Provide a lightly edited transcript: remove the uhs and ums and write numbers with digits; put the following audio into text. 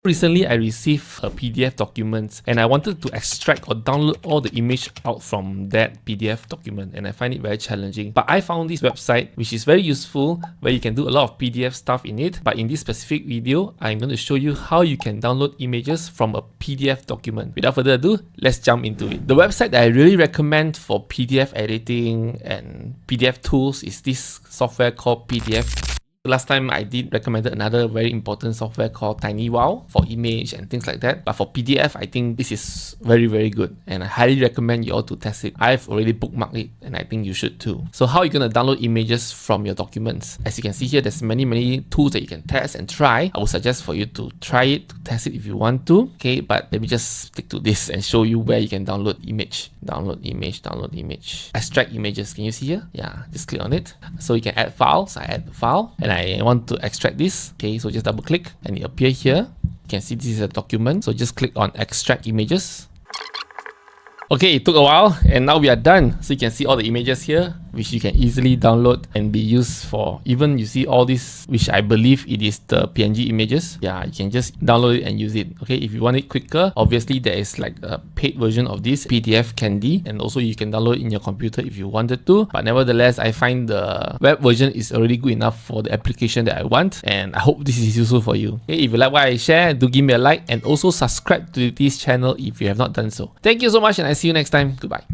Recently, I received a PDF document and I wanted to extract or download all the image out from that PDF document, and I find it very challenging. But I found this website which is very useful, where you can do a lot of PDF stuff in it. But in this specific video, I'm going to show you how you can download images from a PDF document. Without further ado, let's jump into it. The website that I really recommend for PDF editing and PDF tools is this software called PDF. Last time I did recommended another very important software called TinyWow for image and things like that. But for PDF, I think this is very good, and I highly recommend you all to test it. I've already bookmarked it and I think you should too. So how are you going to download images from your documents? As you can see here, there's many tools that you can test and try. I would suggest for you to try it, to test it if you want to. Okay, but let me just stick to this and show you where you can download image. Download image. Extract images. Can you see here? Yeah, just click on it. So you can add files. I add the file and I want to extract this. Okay, so just double click and it appears here. You can see this is a document. So just click on extract images. Okay, it took a while and now we are done. So you can see all the images here, which you can easily download and be used for. Even you see all this, which I believe it is the PNG images. Yeah, you can just download it and use it. Okay, if you want it quicker, obviously there is like a paid version of this PDF Candy, and also you can download it in your computer if you wanted to. But nevertheless, I find the web version is already good enough for the application that I want, and I hope this is useful for you. Okay, if you like what I share, do give me a like and also subscribe to this channel if you have not done so. Thank you so much, and I see you next time. Goodbye.